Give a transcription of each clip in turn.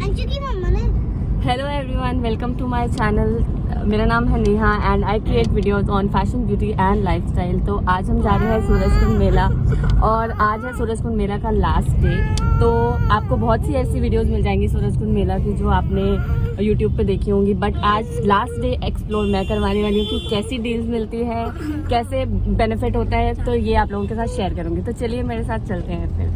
Hello everyone, welcome to my channel. मेरा नाम है Neha and I create videos on fashion, beauty and lifestyle. तो आज हम जा रहे हैं सूरजकुंड मेला और आज है सूरजकुंड मेला का लास्ट डे। तो आपको बहुत सी ऐसी वीडियोस मिल जाएंगी सूरजकुंड मेला की जो आपने यूट्यूब पे देखी होंगी, बट आज लास्ट डे एक्सप्लोर मैं करवाने वाली हूँ कि कैसी डील्स मिलती है, कैसे बेनिफिट होता है, तो ये आप लोगों के साथ शेयर करूँगी। तो चलिए मेरे साथ चलते हैं फिर।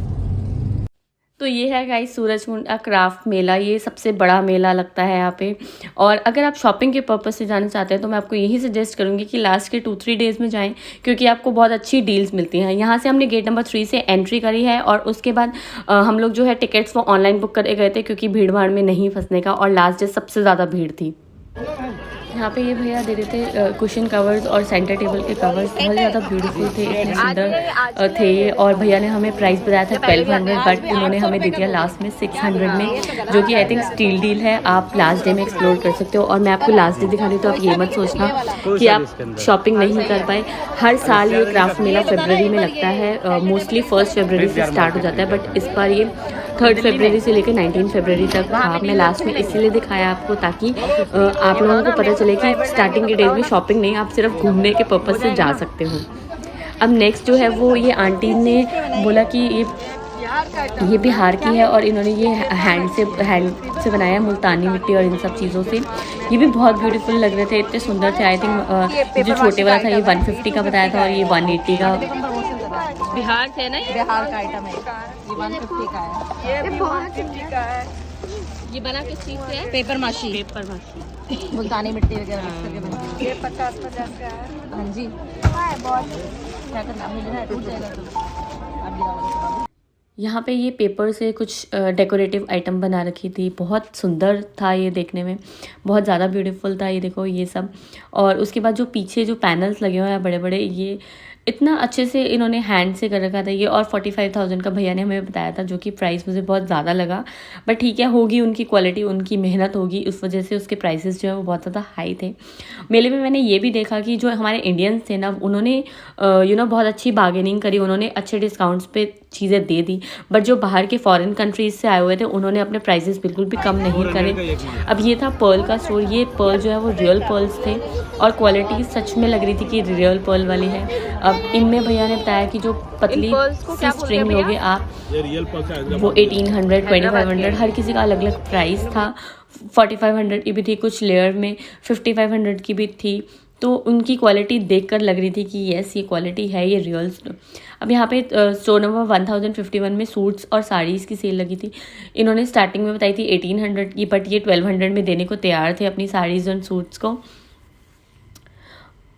तो ये है गाइस सूरजकुंड का क्राफ्ट मेला। ये सबसे बड़ा मेला लगता है यहाँ पे। और अगर आप शॉपिंग के पर्पज़ से जाना चाहते हैं तो मैं आपको यही सजेस्ट करूँगी कि लास्ट के 2-3 डेज़ में जाएं, क्योंकि आपको बहुत अच्छी डील्स मिलती हैं। यहाँ से हमने गेट नंबर 3 से एंट्री करी है और उसके बाद हम लोग जो है टिकट्स वो ऑनलाइन बुक करे गए थे, क्योंकि भीड़ भाड़ में नहीं फंसने का, और लास्ट डे सबसे ज़्यादा भीड़ थी। यहाँ पे ये भैया दे रहे थे कुशन कवर्स और सेंटर टेबल के कवर्स, बहुत ज़्यादा ब्यूटीफुल थे, इतने सुंदर थे। और भैया ने हमें प्राइस बताया था 1200, बट उन्होंने हमें दे दिया लास्ट में 600 में, जो कि आई थिंक स्टील डील है। आप लास्ट डे में एक्सप्लोर कर सकते हो। और मैं आपको लास्ट डे दिखा रही हूँ, तो आप ये मत सोचना कि आप शॉपिंग नहीं कर पाए। हर साल ये क्राफ्ट मेला फरवरी में लगता है, मोस्टली 1 फरवरी से स्टार्ट हो जाता है, बट इस बार ये 3 फरवरी से लेकर 19 फरवरी तक था। मैं लास्ट में इसीलिए दिखाया आपको ताकि आप लोगों को पता चले कि स्टार्टिंग के डेज में शॉपिंग नहीं, आप सिर्फ घूमने के पर्पज़ से जा सकते हो। अब नेक्स्ट जो है वो ये आंटी ने बोला कि ये बिहार की है और इन्होंने ये हैंड से बनाया है, मुल्तानी मिट्टी और इन सब चीज़ों से। ये भी बहुत ब्यूटीफुल लग रहे थे, इतने सुंदर थे। आई थिंक जो छोटे वाला था ये 150 का बताया था और ये 180 का। बिहार से ना, बिहार का आइटम है, ये 150 का है। ये भी 150 का है। ये बना किस चीज़ से है? पेपर माशी मुल्तानी मिट्टी वगैरह मिक्स करके बनती है। ये 50-50 का है। हाँ जी, क्या करना मिल रहा है, टूट जाएगा तो अब गिरा। यहाँ पे ये पेपर से कुछ डेकोरेटिव आइटम बना रखी थी, बहुत सुंदर था ये देखने में, बहुत ज़्यादा ब्यूटीफुल था। ये देखो ये सब। और उसके बाद जो पीछे जो पैनल्स लगे हुए हैं बड़े बड़े, ये इतना अच्छे से इन्होंने हैंड से कर रखा था ये। और 45,000 का भैया ने हमें बताया था, जो कि प्राइस मुझे बहुत ज़्यादा लगा, बट ठीक है, होगी उनकी क्वालिटी, उनकी मेहनत होगी, उस वजह से उसके प्राइसेस जो है वो बहुत ज़्यादा हाई थे। मेले में मैंने ये भी देखा कि जो हमारे इंडियंस थे ना, उन्होंने बहुत अच्छी बार्गेनिंग करी, उन्होंने अच्छे डिस्काउंट्स पे चीज़ें दे दी। बट जो बाहर के फॉरेन कंट्रीज से आए हुए थे उन्होंने अपने प्राइसेस बिल्कुल भी कम नहीं करे। अब ये था पर्ल का स्टोर। ये पर्ल जो है वो रियल पर्ल्स थे और क्वालिटी सच में लग रही थी कि रियल पर्ल वाली है। अब इनमें भैया ने बताया कि जो पतली सी स्ट्रिंग लोगे आप, वो 1800, 2500, हर किसी का अलग अलग प्राइस था। 4500 की भी थी, कुछ लेयर में 5500 की भी थी। तो उनकी क्वालिटी देखकर लग रही थी कि येस ये क्वालिटी है, ये रियल। अब यहाँ पे स्टोर नंबर 1051 में सूट्स और साड़ीज़ की सेल लगी थी। इन्होंने स्टार्टिंग में बताई थी 1800 की, बट ये 1200 में देने को तैयार थे अपनी साड़ीज़ और सूट्स को।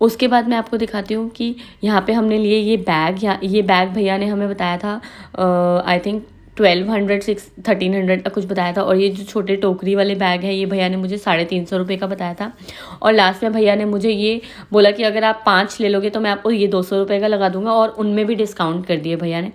उसके बाद मैं आपको दिखाती हूँ कि यहाँ पे हमने लिए ये बैग। ये बैग भैया ने हमें बताया था आई थिंक 1200, 1300 कुछ बताया था। और ये जो छोटे टोकरी वाले बैग है ये भैया ने मुझे 350 रुपये का बताया था। और लास्ट में भैया ने मुझे ये बोला कि अगर आप 5 ले लोगे तो मैं आपको ये 200 रुपये का लगा दूंगा, और उनमें भी डिस्काउंट कर दिए भैया ने।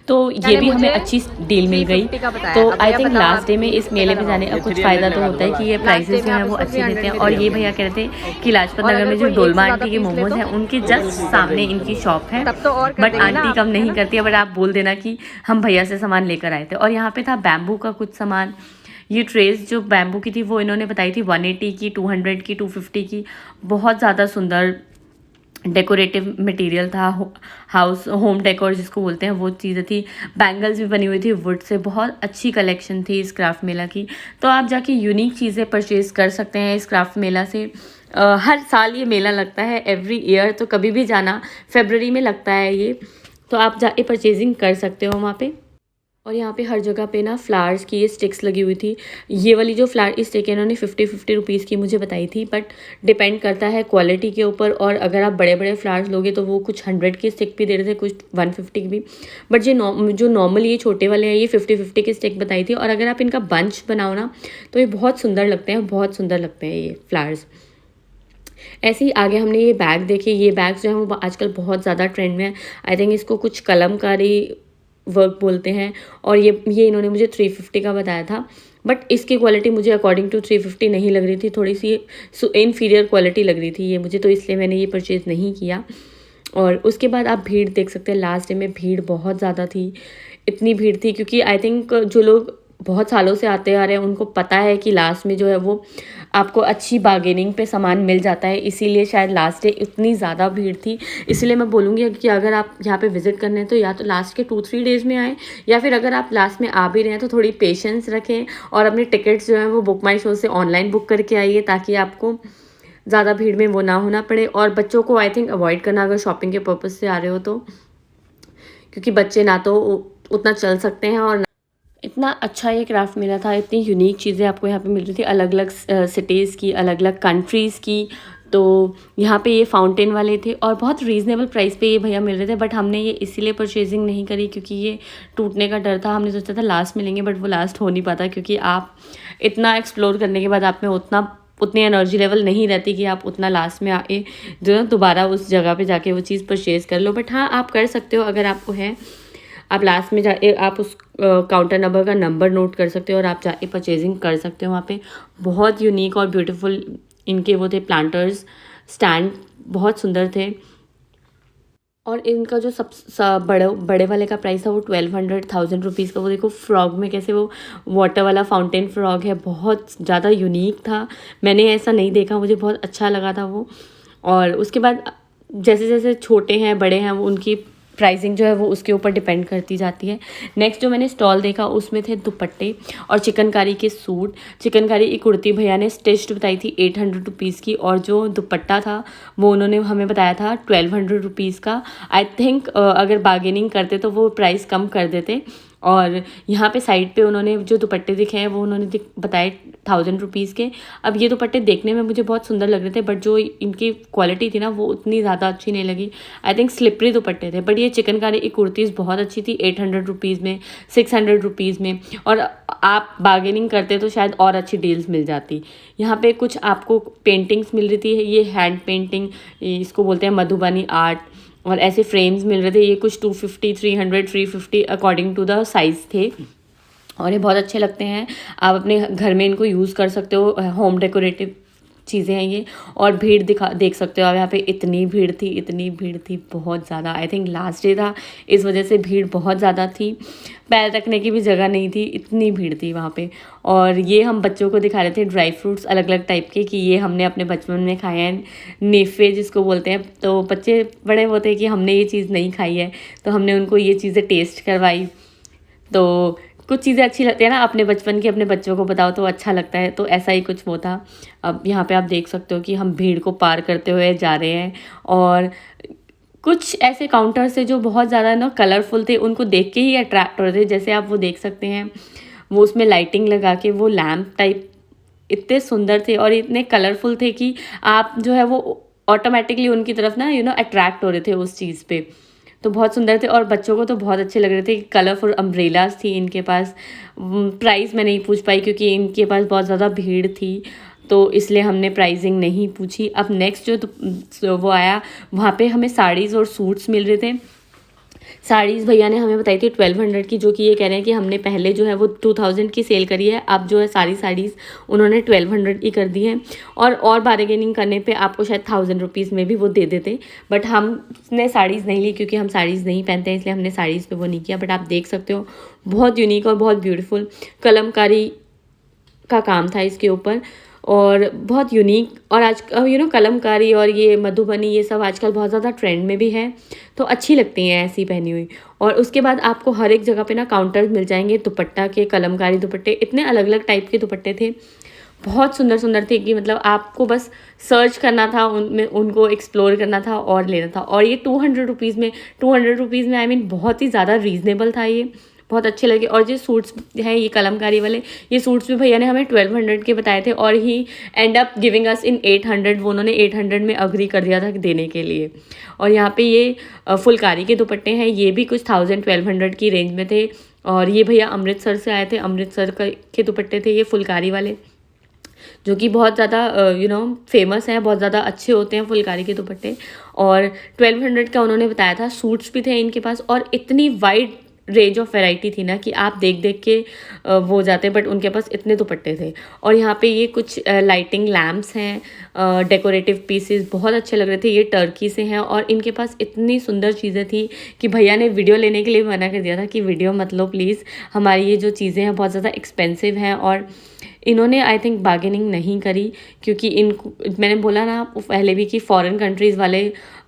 तो ये भी हमें अच्छी डील मिल गई। तो आई थिंक लास्ट डे में इस मेले में जाने का कुछ फ़ायदा तो होता है कि ये प्राइसेस जो हैं वो अच्छे देते हैं। और ये भैया कह रहे थे कि लाजपत नगर में जो डोलमा आंटी के मोमोज हैं उनके जस्ट सामने इनकी शॉप है, बट आंटी कम नहीं करती है। बट आप बोल देना कि हम भैया से सामान लेकर आए थे। और यहाँ पे था बैम्बू का कुछ सामान। ये ट्रेस जो बैम्बू की थी वो इन्होंने बताई थी 180 की, 200 की, 250 की। बहुत ज़्यादा सुंदर डेकोरेटिव मटेरियल था, हाउस होम डेकोर जिसको बोलते हैं वो चीज़ें थी। बैंगल्स भी बनी हुई थी वुड से। बहुत अच्छी कलेक्शन थी इस क्राफ्ट मेला की। तो आप जाके यूनिक चीज़ें परचेज़ कर सकते हैं इस क्राफ्ट मेला से। हर साल ये मेला लगता है, एवरी ईयर। तो कभी भी जाना, फरवरी में लगता है ये, तो आप जाके परचेजिंग कर सकते हो वहाँ पे। और यहाँ पे हर जगह पे ना फ्लावर्स की ये स्टिक्स लगी हुई थी। ये वाली जो फ्लावर स्टिक है इन्होंने 50 रुपीज़ की मुझे बताई थी, बट डिपेंड करता है क्वालिटी के ऊपर। और अगर आप बड़े बड़े फ्लावर्स लोगे तो वो कुछ 100 की स्टिक भी दे रहे थे, कुछ 150 की भी। बट जो नॉर्मल ये छोटे वाले हैं ये 50 की स्टिक बताई थी। और अगर आप इनका बंच बनाओ ना तो ये बहुत सुंदर लगते हैं, बहुत सुंदर लगते हैं ये फ्लावर्स। ऐसे ही आगे हमने ये बैग देखे। ये बैग जो है वो आजकल बहुत ज़्यादा ट्रेंड में है। आई थिंक इसको कुछ कलमकारी वर्क बोलते हैं। और ये इन्होंने मुझे 350 का बताया था, बट इसकी क्वालिटी मुझे अकॉर्डिंग टू 350 नहीं लग रही थी, थोड़ी सी इन्फीरियर क्वालिटी लग रही थी ये मुझे, तो इसलिए मैंने ये परचेज़ नहीं किया। और उसके बाद आप भीड़ देख सकते हैं। लास्ट डे में भीड़ बहुत ज़्यादा थी, इतनी भीड़ थी क्योंकि आई थिंक जो लोग बहुत सालों से आते आ रहे हैं, उनको पता है कि लास्ट में जो है वो आपको अच्छी बार्गेनिंग पे सामान मिल जाता है, इसीलिए शायद लास्ट डे इतनी ज़्यादा भीड़ थी। इसलिए मैं बोलूँगी कि अगर आप यहाँ पे विज़िट करने हैं तो या तो लास्ट के 2-3 डेज़ में आएँ, या फिर अगर आप लास्ट में आ भी रहे हैं तो थोड़ी पेशेंस रखें और अपने टिकट्स जो हैं वो बुक माई शो से ऑनलाइन बुक करके आइए, ताकि आपको ज़्यादा भीड़ में वो ना होना पड़े। और बच्चों को आई थिंक अवॉइड करना अगर शॉपिंग के पर्पज़ से आ रहे हो तो, क्योंकि बच्चे ना तो उतना चल सकते हैं और इतना अच्छा ये क्राफ्ट मिला था, इतनी यूनिक चीज़ें आपको यहाँ पे मिल रही थी, अलग अलग सिटीज़ की, अलग अलग कंट्रीज़ की। तो यहाँ पे ये फाउंटेन वाले थे और बहुत रीज़नेबल प्राइस पे ये भैया मिल रहे थे, बट हमने ये इसीलिए परचेजिंग नहीं करी क्योंकि ये टूटने का डर था। हमने सोचा था लास्ट में लेंगे, बट वो लास्ट हो नहीं पाता, क्योंकि आप इतना एक्सप्लोर करने के बाद आप में उतनी एनर्जी लेवल नहीं रहती कि आप उतना लास्ट में आए जो है दोबारा उस जगह पे जाके वो चीज़ परचेज़ कर लो। बट हाँ, आप कर सकते हो, अगर आपको है, आप लास्ट में जाके आप उस काउंटर नंबर का नंबर नोट कर सकते हो और आप जाके परचेजिंग कर सकते हो। वहाँ पे बहुत यूनिक और ब्यूटीफुल इनके वो थे प्लांटर्स, स्टैंड बहुत सुंदर थे। और इनका जो बड़े वाले का प्राइस था वो 1200 रुपीज़ का। वो देखो फ्रॉग में कैसे वो वाटर वाला फाउंटेन फ्रॉग है, बहुत ज़्यादा यूनिक था, मैंने ऐसा नहीं देखा, मुझे बहुत अच्छा लगा था वो। और उसके बाद जैसे जैसे छोटे हैं बड़े हैं, वो उनकी प्राइसिंग जो है वो उसके ऊपर डिपेंड करती जाती है। नेक्स्ट जो मैंने स्टॉल देखा उसमें थे दुपट्टे और चिकनकारी के सूट। चिकनकारी की कुर्ती भैया ने स्टिच्ड बताई थी 800 रुपीज़ की, और जो दुपट्टा था वो उन्होंने हमें बताया था 1200 रुपीज़ का। आई थिंक अगर बार्गेनिंग करते तो वो प्राइस कम कर देते। और यहाँ पे साइड पे उन्होंने जो दुपट्टे दिखे हैं वो उन्होंने बताए 1000 रुपीज़ के। अब ये दुपट्टे देखने में मुझे बहुत सुंदर लग रहे थे, बट जो इनकी क्वालिटी थी ना वो उतनी ज़्यादा अच्छी नहीं लगी। आई थिंक स्लिपरी दुपट्टे थे। बट ये चिकनकारी की कुर्तीज़ बहुत अच्छी थी, 800 रुपीज़ में, 600 रुपीज़ में, और आप बार्गेनिंग करते तो शायद और अच्छी डील्स मिल जाती। यहाँ पे कुछ आपको पेंटिंग्स मिल रही थी, ये हैंड पेंटिंग, इसको बोलते हैं मधुबनी आर्ट, और ऐसे फ्रेम्स मिल रहे थे। ये कुछ 250, 300, 350 अकॉर्डिंग टू द साइज़ थे, और ये बहुत अच्छे लगते हैं। आप अपने घर में इनको यूज़ कर सकते हो, होम डेकोरेटिव चीज़ें हैं ये। और भीड़ देख सकते हो आप, यहाँ पे इतनी भीड़ थी बहुत ज़्यादा। आई थिंक लास्ट डे था, इस वजह से भीड़ बहुत ज़्यादा थी, पैर रखने की भी जगह नहीं थी, इतनी भीड़ थी वहाँ पे। और ये हम बच्चों को दिखा रहे थे ड्राई फ्रूट्स अलग अलग टाइप के, कि ये हमने अपने बचपन में खाए हैं, नेफे जिसको बोलते हैं। तो बच्चे बड़े होते हैं कि हमने ये चीज़ नहीं खाई है, तो हमने उनको ये चीज़ें टेस्ट करवाई। तो कुछ चीज़ें अच्छी लगती है ना, अपने बचपन की अपने बच्चों को बताओ तो अच्छा लगता है, तो ऐसा ही कुछ वो था। अब यहाँ पे आप देख सकते हो कि हम भीड़ को पार करते हुए जा रहे हैं, और कुछ ऐसे काउंटर्स थे जो बहुत ज़्यादा ना कलरफुल थे, उनको देख के ही अट्रैक्ट हो रहे थे। जैसे आप वो देख सकते हैं, वो उसमें लाइटिंग लगा के वो लैम्प टाइप इतने सुंदर थे और इतने कलरफुल थे कि आप जो है वो ऑटोमेटिकली उनकी तरफ ना अट्रैक्ट हो रहे थे उस चीज़ पे। तो बहुत सुंदर थे और बच्चों को तो बहुत अच्छे लग रहे थे। कलरफुल अम्ब्रेलाज थी इनके पास। प्राइस मैं नहीं पूछ पाई क्योंकि इनके पास बहुत ज़्यादा भीड़ थी, तो इसलिए हमने प्राइसिंग नहीं पूछी। अब नेक्स्ट जो वो आया, वहाँ पे हमें साड़ीज़ और सूट्स मिल रहे थे। साड़ीज़ भैया ने हमें बताई थी 1200 की, जो कि ये कह रहे हैं कि हमने पहले जो है वो 2000 की सेल करी है, अब जो है सारी साड़ीज़ उन्होंने 1200 की कर दी हैं। और बार्गेनिंग करने पे आपको शायद 1000 रुपीज़ में भी वो दे देते, बट हमने साड़ीज़ नहीं ली क्योंकि हम साड़ीज़ नहीं पहनते हैं, इसलिए हमने साड़ीज़ पे वो नहीं किया। बट आप देख सकते हो बहुत यूनिक और बहुत ब्यूटीफुल कलमकारी का काम था इसके ऊपर, और बहुत यूनिक। और आज कलमकारी और ये मधुबनी ये सब आजकल बहुत ज़्यादा ट्रेंड में भी है, तो अच्छी लगती हैं ऐसी पहनी हुई। और उसके बाद आपको हर एक जगह पे ना काउंटर्स मिल जाएंगे दुपट्टा के, कलमकारी दुपट्टे, इतने अलग अलग टाइप के दुपट्टे थे, बहुत सुंदर सुंदर थे कि मतलब आपको बस सर्च करना था, उनमें उनको एक्सप्लोर करना था और लेना था। और ये 200 रुपीज़ में आई मीन बहुत ही ज़्यादा रीज़नेबल था, ये बहुत अच्छे लगे। और जो सूट्स हैं ये कलमकारी वाले, ये सूट्स भी भैया ने हमें 1200 के बताए थे, और ही एंड अप गिविंग अस इन 800। वो उन्होंने 800 में अग्री कर दिया था देने के लिए। और यहाँ पे ये फुलकारी के दुपट्टे हैं, ये भी कुछ 1000-1200 की रेंज में थे। और ये भैया अमृतसर से आए थे, अमृतसर के दुपट्टे थे ये फुलकारी वाले, जो कि बहुत ज़्यादा फेमस हैं, बहुत ज़्यादा अच्छे होते हैं फुलकारी के दुपट्टे। और 1200 का उन्होंने बताया था। सूट्स भी थे इनके पास, और इतनी वाइड रेंज ऑफ वैरायटी थी ना कि आप देख देख के वो हो जाते, बट उनके पास इतने दुपट्टे थे। और यहाँ पे ये कुछ लाइटिंग लैम्प्स हैं, डेकोरेटिव पीसेस बहुत अच्छे लग रहे थे, ये टर्की से हैं। और इनके पास इतनी सुंदर चीज़ें थी कि भैया ने वीडियो लेने के लिए मना कर दिया था कि वीडियो मत लो प्लीज़, हमारी ये जो चीज़ें हैं बहुत ज़्यादा एक्सपेंसिव हैं। और इन्होंने आई थिंक बार्गेनिंग नहीं करी, क्योंकि इनको मैंने बोला ना पहले भी कि फॉरेन कंट्रीज़ वाले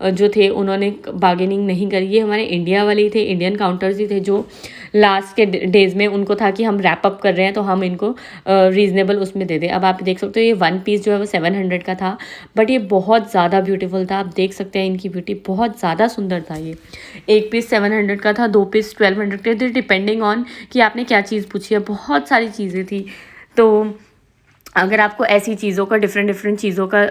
जो थे उन्होंने बार्गेनिंग नहीं करी। ये हमारे इंडिया वाले ही थे, इंडियन काउंटर्स ही थे जो लास्ट के डेज़ में उनको था कि हम रैप अप कर रहे हैं तो हम इनको रीज़नेबल उसमें दे दें। अब आप देख सकते हो ये 1 पीस जो है वो 700 का था, बट ये बहुत ज़्यादा ब्यूटीफुल था। आप देख सकते हैं इनकी ब्यूटी, बहुत ज़्यादा सुंदर था। ये 1 पीस 700 का था, 2 पीस 1200 के थे, डिपेंडिंग ऑन कि आपने क्या चीज़ पूछी है। बहुत सारी चीज़ें थी। तो अगर आपको ऐसी चीज़ों का डिफरेंट चीज़ों का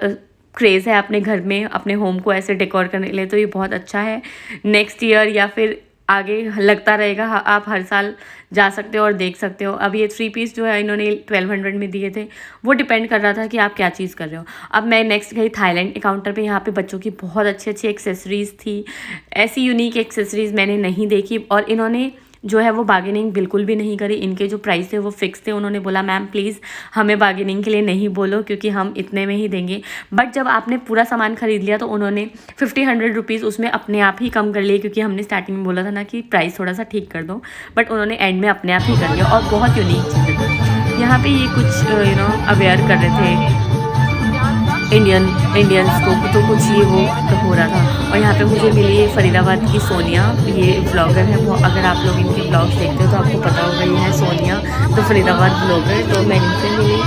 क्रेज़ है अपने घर में, अपने होम को ऐसे डेकोर करने के लिए, तो ये बहुत अच्छा है। नेक्स्ट ईयर या फिर आगे लगता रहेगा, आप हर साल जा सकते हो और देख सकते हो। अब ये 3 पीस जो है इन्होंने 1200 में दिए थे, वो डिपेंड कर रहा था कि आप क्या चीज़ कर रहे हो। अब मैं नेक्स्ट गई थाईलैंड काउंटर पे, यहाँ पे बच्चों की बहुत अच्छी अच्छी एक्सेसरीज़ थी। ऐसी यूनिक एक्सेसरीज़ मैंने नहीं देखी, और इन्होंने जो है वो बार्गेनिंग बिल्कुल भी नहीं करी। इनके जो प्राइस थे वो फिक्स थे। उन्होंने बोला मैम प्लीज़ हमें बार्गेनिंग के लिए नहीं बोलो, क्योंकि हम इतने में ही देंगे। बट जब आपने पूरा सामान खरीद लिया तो उन्होंने 50-100 रुपीज़ उसमें अपने आप ही कम कर लिए, क्योंकि हमने स्टार्टिंग में बोला था ना कि प्राइस थोड़ा सा ठीक कर दो, बट उन्होंने एंड में अपने आप ही कर लिया। और बहुत यूनिक चीज़ें थी। यहाँ पे ये कुछ अवेयर कर रहे थे इंडियंस को, तो कुछ ये वो हो रहा था। और यहाँ पे मुझे मिली फरीदाबाद की सोनिया, ये ब्लॉगर है वो। अगर आप लोग इनके ब्लॉग्स देखते हो तो आपको पता होगा ये है सोनिया, तो फरीदाबाद ब्लॉगर। तो मैं इनसे मिली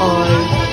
और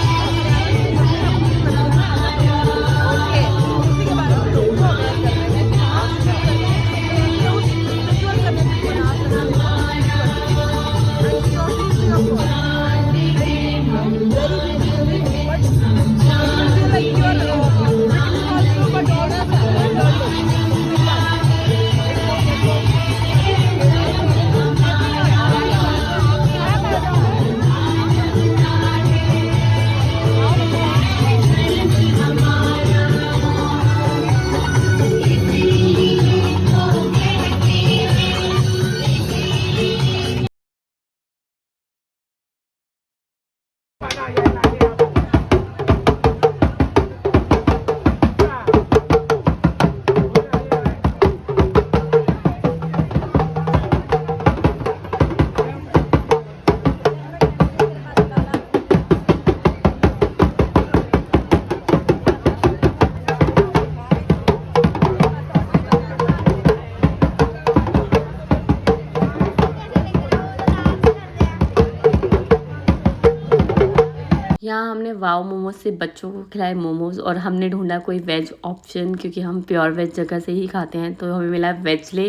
यहाँ हमने वाव मोमोज से बच्चों को खिलाए मोमोज, और हमने ढूंढा कोई वेज ऑप्शन, क्योंकि हम प्योर वेज जगह से ही खाते हैं। तो हमें मिला वेजले,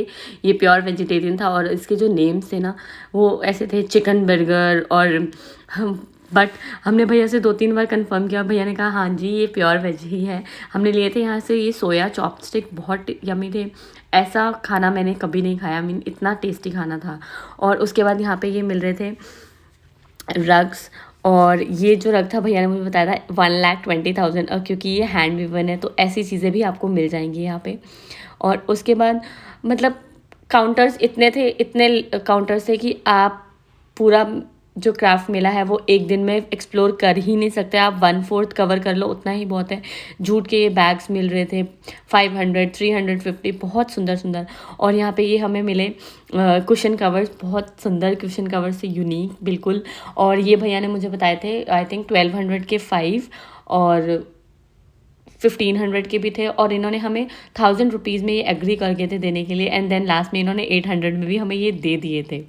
ये प्योर वेजिटेरियन था। और इसके जो नेम्स थे ना वो ऐसे थे, चिकन बर्गर। और बट हमने भैया से 2-3 बार कंफर्म किया, भैया ने कहा हाँ जी ये प्योर वेज ही है। हमने लिए थे यहाँ से ये सोया चॉपस्टिक, बहुत यमी थे। ऐसा खाना मैंने कभी नहीं खाया, मीन इतना टेस्टी खाना था। और उसके बाद यहाँ पे ये मिल रहे थे रग्स, और ये जो रग था भैया ने मुझे बताया था 1,20,000, और क्योंकि ये हैंड वीवन है तो ऐसी चीज़ें भी आपको मिल जाएंगी यहाँ पे। और उसके बाद मतलब काउंटर्स इतने काउंटर्स थे कि आप पूरा जो क्राफ्ट मेला है वो एक दिन में एक्सप्लोर कर ही नहीं सकते। आप 1/4 कवर कर लो, उतना ही बहुत है। जूट के ये बैग्स मिल रहे थे 500, 350, बहुत सुंदर सुंदर। और यहाँ पे ये हमें मिले कुशन कवर्स, बहुत सुंदर कुशन कवर्स से यूनिक बिल्कुल। और ये भैया ने मुझे बताए थे आई थिंक 1200 के 5 और 1500 के भी थे। और इन्होंने हमें 1000 रुपीज़ में ये एग्री कर गए थे देने के लिए, एंड देन लास्ट में इन्होंने 800 में भी हमें ये दे दिए थे।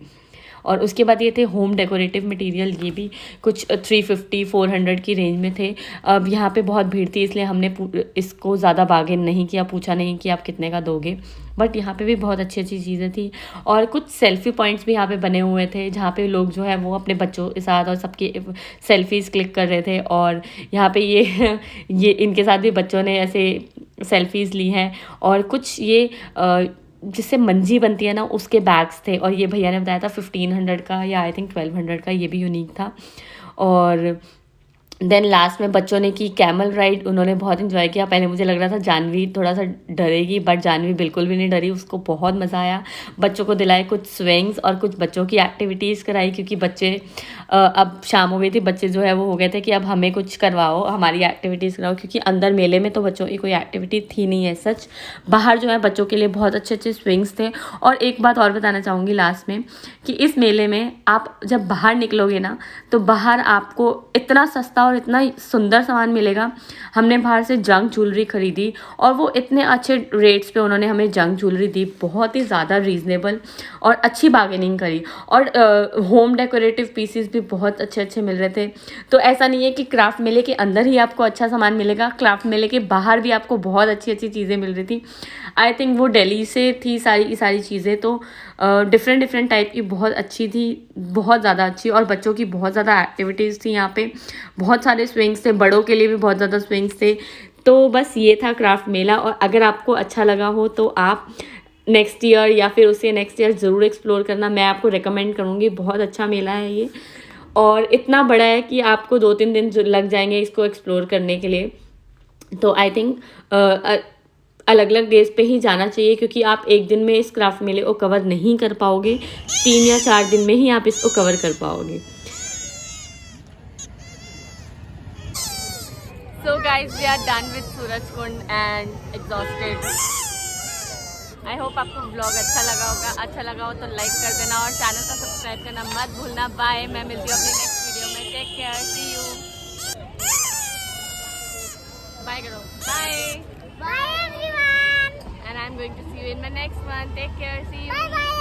और उसके बाद ये थे होम डेकोरेटिव मटेरियल, ये भी कुछ 350-400 की रेंज में थे। अब यहाँ पे बहुत भीड़ थी इसलिए हमने इसको ज़्यादा बार्गेन नहीं किया, पूछा नहीं कि आप कितने का दोगे। बट यहाँ पे भी बहुत अच्छी अच्छी चीज़ें थी। और कुछ सेल्फ़ी पॉइंट्स भी यहाँ पे बने हुए थे, जहाँ पे लोग जो है वो अपने बच्चों के साथ और सबकी सेल्फ़ीज़ क्लिक कर रहे थे। और यहाँ पे ये इनके साथ भी बच्चों ने ऐसे सेल्फ़ीज़ ली हैं। और कुछ ये जिससे मंजी बनती है ना उसके बैग्स थे, और ये भैया ने बताया था 1500 का या आई थिंक 1200 का, ये भी यूनिक था। और देन लास्ट में बच्चों ने की कैमल राइड, उन्होंने बहुत इन्जॉय किया। पहले मुझे लग रहा था जानवी थोड़ा सा डरेगी, बट जानवी बिल्कुल भी नहीं डरी, उसको बहुत मज़ा आया। बच्चों को दिलाए कुछ स्विंग्स और कुछ बच्चों की एक्टिविटीज़ कराई, क्योंकि बच्चे अब शाम हो गई थी, बच्चे जो है वो हो गए थे कि अब हमें कुछ करवाओ, हमारी एक्टिविटीज़ कराओ, क्योंकि अंदर मेले में तो बच्चों की कोई एक्टिविटी थी नहीं है सच। बाहर जो है बच्चों के लिए बहुत अच्छे अच्छे स्विंग्स थे। और एक बात और बताना चाहूँगी लास्ट में कि इस मेले में आप जब बाहर निकलोगे ना, तो बाहर आपको इतना सस्ता और इतना सुंदर सामान मिलेगा। हमने बाहर से जंक ज्वेलरी खरीदी और वो इतने अच्छे रेट्स पे उन्होंने हमें जंक ज्वेलरी दी, बहुत ही ज़्यादा रीज़नेबल और अच्छी बार्गेनिंग करी। और होम डेकोरेटिव पीसेस भी बहुत अच्छे अच्छे मिल रहे थे। तो ऐसा नहीं है कि क्राफ्ट मेले के अंदर ही आपको अच्छा सामान मिलेगा, क्राफ्ट मेले के बाहर भी आपको बहुत अच्छी अच्छी चीज़ें मिल रही थी। आई थिंक वो दिल्ली से थी सारी की सारी चीज़ें, तो डिफरेंट टाइप की बहुत अच्छी थी, बहुत ज़्यादा अच्छी। और बच्चों की बहुत ज़्यादा एक्टिविटीज़ थी यहाँ पे, बहुत सारे स्विंग्स थे, बड़ों के लिए भी बहुत ज़्यादा स्विंग्स थे। तो बस ये था क्राफ्ट मेला। और अगर आपको अच्छा लगा हो तो आप नेक्स्ट ईयर या फिर उससे नेक्स्ट ईयर ज़रूर एक्सप्लोर करना, मैं आपको रिकमेंड करूँगी। बहुत अच्छा मेला है ये, और इतना बड़ा है कि आपको 2-3 दिन लग जाएंगे इसको एक्सप्लोर करने के लिए। तो आई थिंक अलग अलग डेज पे ही जाना चाहिए, क्योंकि आप एक दिन में इस क्राफ्ट मेले को कवर नहीं कर पाओगे, 3 या 4 दिन में ही आप इसको कवर कर पाओगे। So guys, we are done with Surajkund and exhausted. I hope आपको vlog अच्छा लगा होगा। अच्छा लगा हो तो लाइक कर देना और चैनल को सब्सक्राइब करना मत भूलना। बाय, मैं मिलती हूँ अपनी नेक्स्ट वीडियो में। Take care, see you. Bye करो, bye. Bye everyone. And I'm going to see you in my next one. Take care, see you. Bye bye.